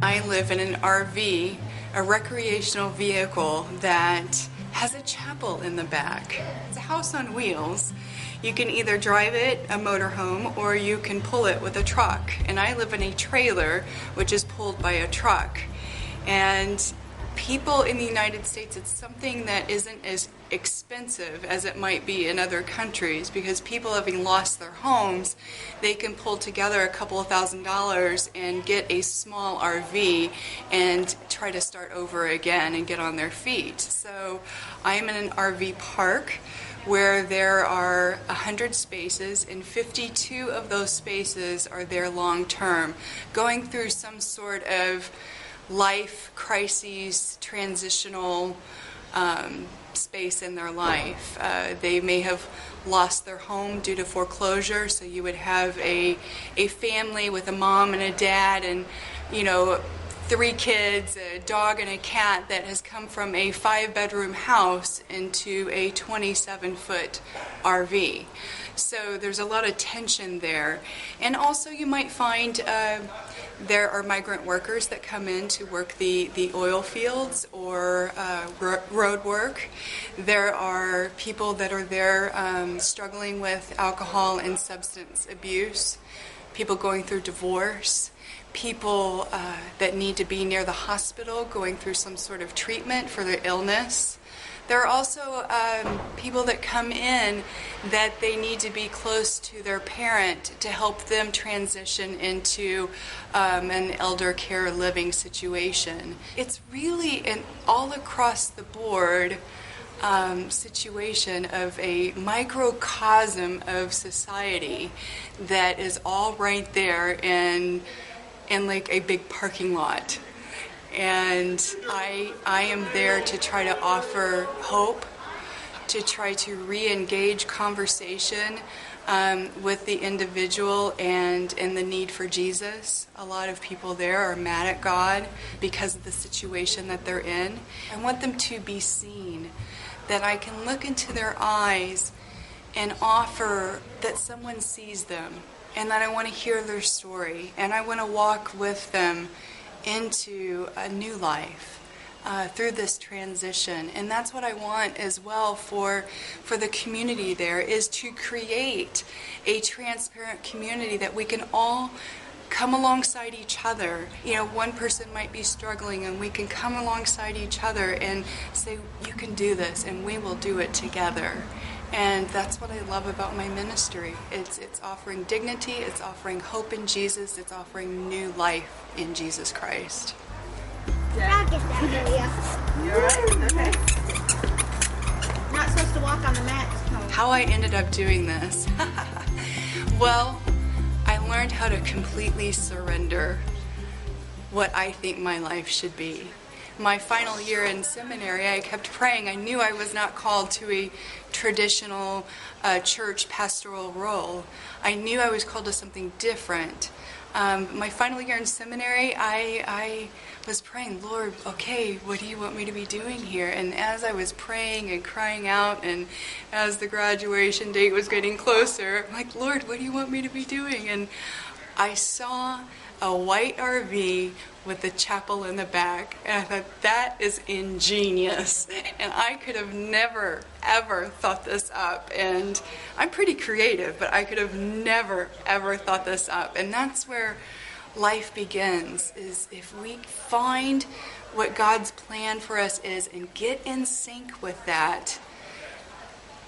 I live in an RV, a recreational vehicle that has a chapel in the back. It's a house on wheels. You can either drive it, a motorhome, or you can pull it with a truck. And I live in a trailer, which is pulled by a truck. And people in the United States, it's something that isn't as expensive as it might be in other countries, because people having lost their homes, they can pull together a couple of $1,000s and get a small RV and try to start over again and get on their feet. So I'm in an RV park where there are 100 spaces, and 52 of those spaces are there long term, going through some sort of life crises, transitional space in their life. They may have lost their home due to foreclosure, so you would have a family with a mom and a dad and 3 kids, a dog and a cat that has come from a 5-bedroom house into a 27-foot RV. So there's a lot of tension there. And also you might find there are migrant workers that come in to work the oil fields or road work. There are people that are there struggling with alcohol and substance abuse, people going through divorce, people that need to be near the hospital going through some sort of treatment for their illness. There are also people that come in that they need to be close to their parent to help them transition into an elder care living situation. It's really an all across the board situation of a microcosm of society that is all right there in like a big parking lot. And I am there to try to offer hope, to try to re-engage conversation with the individual and the need for Jesus. A lot of people there are mad at God because of the situation that they're in. I want them to be seen, that I can look into their eyes and offer that someone sees them, and that I want to hear their story, and I want to walk with them into a new life through this transition. And that's what I want as well for the community there, is to create a transparent community that we can all come alongside each other. One person might be struggling, and we can come alongside each other and say, you can do this, and we will do it together. And that's what I love about my ministry. It's offering dignity, it's offering hope in Jesus, it's offering new life in Jesus Christ. I'll get that for you. You're right? Okay. Not supposed to walk on the mat. How I ended up doing this? Well, I learned how to completely surrender what I think my life should be. My final year in seminary, I kept praying. I knew I was not called to a traditional church pastoral role. I knew I was called to something different. My final year in seminary, I was praying, Lord, okay, what do you want me to be doing here? And as I was praying and crying out, and as the graduation date was getting closer, I'm like, Lord, what do you want me to be doing? And I saw a white RV with the chapel in the back, and I thought, that is ingenious, and I could have never ever thought this up. And I'm pretty creative, but I could have never ever thought this up. And that's where life begins, is if we find what God's plan for us is and get in sync with that,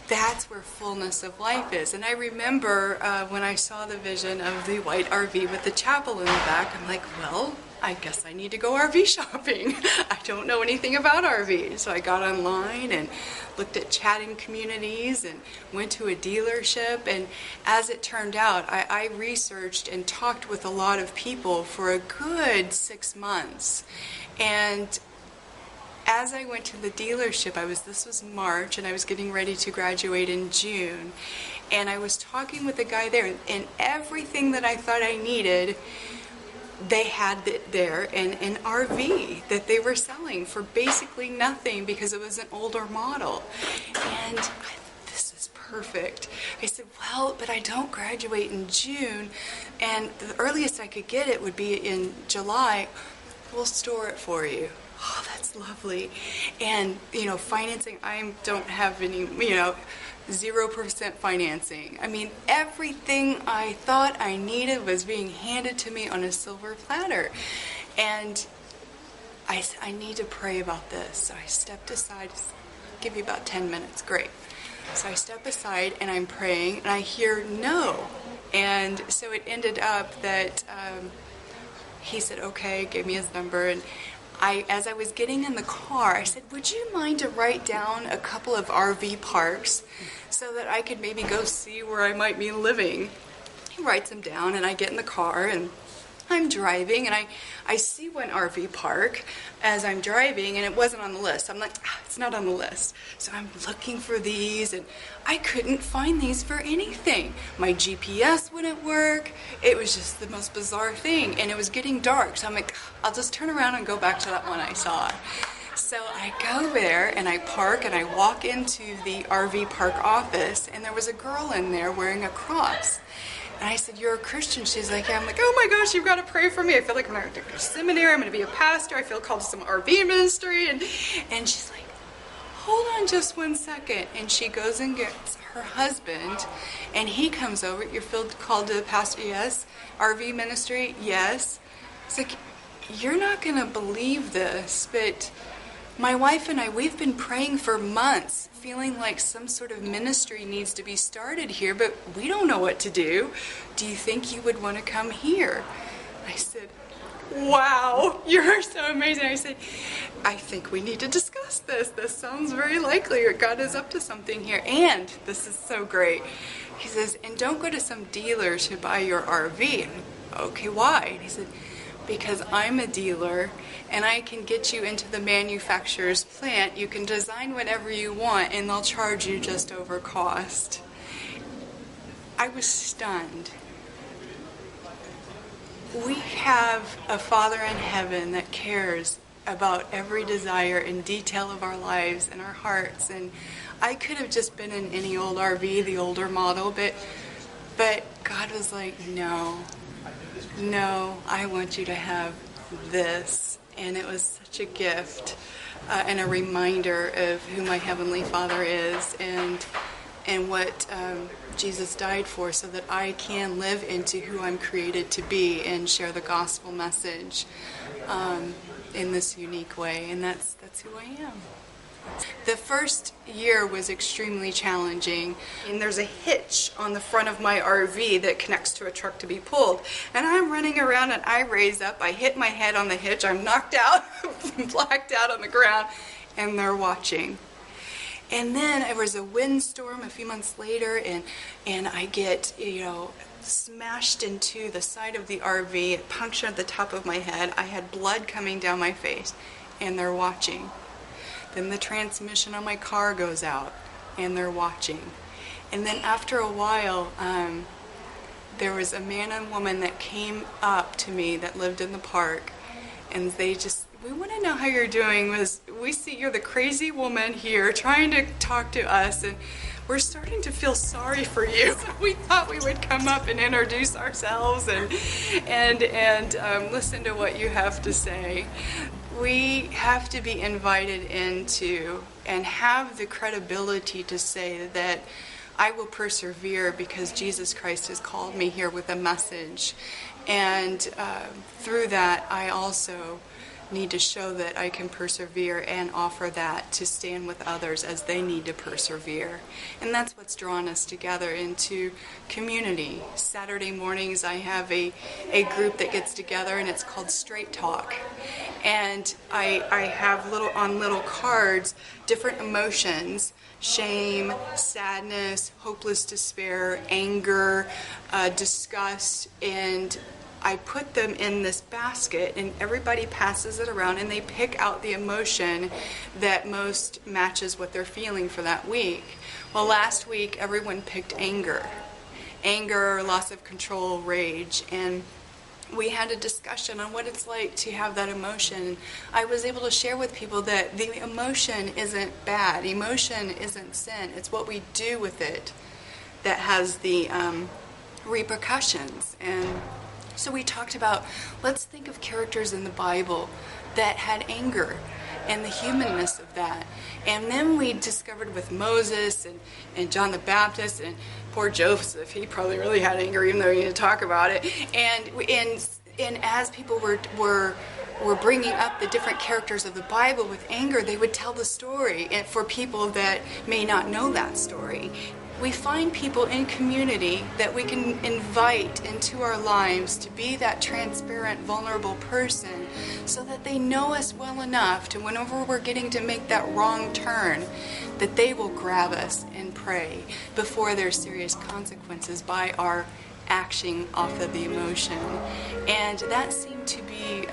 that's where fullness of life is. And I remember when I saw the vision of the white RV with the chapel in the back, I'm like, well, I guess I need to go RV shopping. I don't know anything about RVs. So I got online and looked at chatting communities and went to a dealership. And as it turned out, I researched and talked with a lot of people for a good 6 months. And as I went to the dealership, this was March, and I was getting ready to graduate in June, and I was talking with the guy there, and everything that I thought I needed, they had it there in an RV that they were selling for basically nothing because it was an older model. And I thought, this is perfect. I said, well, but I don't graduate in June, and the earliest I could get it would be in July. we'll store it for you. Oh, that's lovely. And, financing, I don't have any, 0% financing. I mean, everything I thought I needed was being handed to me on a silver platter. And I said, I need to pray about this. So I stepped aside. Give you about 10 minutes. Great. So I step aside and I'm praying and I hear no. And so it ended up that he said, okay, gave me his number. And as I was getting in the car, I said, would you mind to write down a couple of RV parks so that I could maybe go see where I might be living? He writes them down and I get in the car and I'm driving and I see one RV park as I'm driving and it wasn't on the list. I'm like, it's not on the list. So I'm looking for these and I couldn't find these for anything. My GPS wouldn't work. It was just the most bizarre thing and it was getting dark. So I'm like, I'll just turn around and go back to that one I saw. So I go there and I park and I walk into the RV park office and there was a girl in there wearing a cross. And I said, you're a Christian? She's like, yeah. I'm like, oh my gosh, you've got to pray for me. I feel like I'm going to go to seminary. I'm going to be a pastor. I feel called to some RV ministry. And she's like, hold on just one second. And she goes and gets her husband. And he comes over. You're called to pastor? Yes. RV ministry? Yes. It's like, you're not going to believe this, but my wife and I, we've been praying for months, feeling like some sort of ministry needs to be started here, but we don't know what to do. Do you think you would want to come here? I said, wow, you're so amazing. I said, I think we need to discuss this. This sounds very likely, or God is up to something here. And this is so great. He says, and don't go to some dealer to buy your RV. Okay, why? And he said, because I'm a dealer and I can get you into the manufacturer's plant. You can design whatever you want and they'll charge you just over cost. I was stunned. We have a Father in heaven that cares about every desire and detail of our lives and our hearts. And I could have just been in any old RV, the older model, but God was like, no, I want you to have this. And it was such a gift and a reminder of who my Heavenly Father is and what Jesus died for, so that I can live into who I'm created to be and share the gospel message in this unique way. And that's who I am. The first year was extremely challenging, and there's a hitch on the front of my RV that connects to a truck to be pulled. And I'm running around and I raise up, I hit my head on the hitch, I'm knocked out, blacked out on the ground, and they're watching. And then there was a windstorm a few months later, and I get, smashed into the side of the RV, it punctured the top of my head, I had blood coming down my face, and they're watching. Then the transmission on my car goes out, and they're watching. And then after a while, there was a man and woman that came up to me that lived in the park, and they just, we want to know how you're doing. We see you're the crazy woman here trying to talk to us, and we're starting to feel sorry for you. So we thought we would come up and introduce ourselves and listen to what you have to say. We have to be invited into and have the credibility to say that I will persevere because Jesus Christ has called me here with a message. And through that, I also need to show that I can persevere and offer that to stand with others as they need to persevere. And that's what's drawn us together into community. Saturday mornings I have a group that gets together, and it's called Straight Talk. And I have little cards different emotions: shame, sadness, hopeless despair, anger, disgust, and I put them in this basket, and everybody passes it around, and they pick out the emotion that most matches what they're feeling for that week. Well, last week everyone picked anger, loss of control, rage, and we had a discussion on what it's like to have that emotion. I was able to share with people that the emotion isn't bad. Emotion isn't sin. It's what we do with it that has the repercussions. And So we talked about, let's think of characters in the Bible that had anger and the humanness of that. And then we discovered with Moses and John the Baptist and poor Joseph, he probably really had anger even though he didn't talk about it. And as people were bringing up the different characters of the Bible with anger, they would tell the story, and for people that may not know that story. We find people in community that we can invite into our lives to be that transparent, vulnerable person so that they know us well enough to whenever we're getting to make that wrong turn, that they will grab us and pray before there's serious consequences by our acting off of the emotion. And that seemed to be,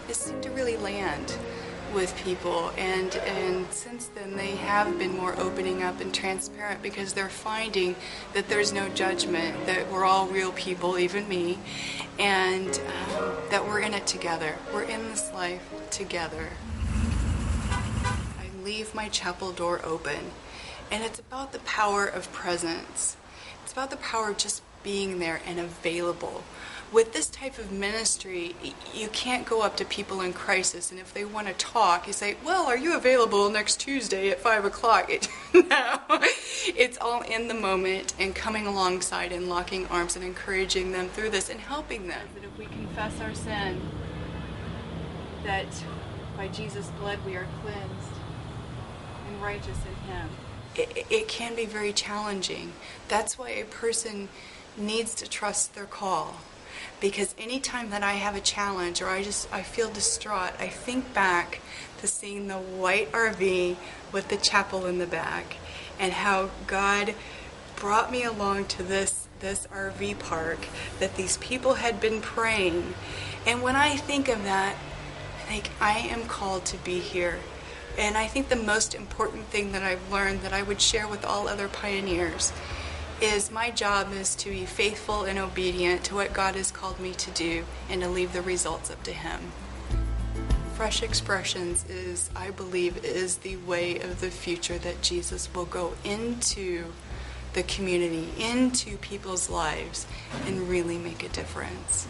it seemed to really land with people, and since then they have been more opening up and transparent because they're finding that there's no judgment, that we're all real people, even me, and that we're in it together. We're in this life together. I leave my chapel door open, and it's about the power of presence. It's about the power of just being there and available. With this type of ministry, you can't go up to people in crisis, and if they want to talk, you say, well, are you available next Tuesday at 5 o'clock? No, it's all in the moment and coming alongside and locking arms and encouraging them through this and helping them. That if we confess our sin, that by Jesus' blood we are cleansed and righteous in Him. It can be very challenging. That's why a person needs to trust their call. Because anytime that I have a challenge or I feel distraught, I think back to seeing the white RV with the chapel in the back and how God brought me along to this RV park that these people had been praying. And when I think of that, I think I am called to be here. And I think the most important thing that I've learned that I would share with all other pioneers is my job is to be faithful and obedient to what God has called me to do and to leave the results up to Him. Fresh Expressions is, I believe, is the way of the future that Jesus will go into the community, into people's lives, and really make a difference.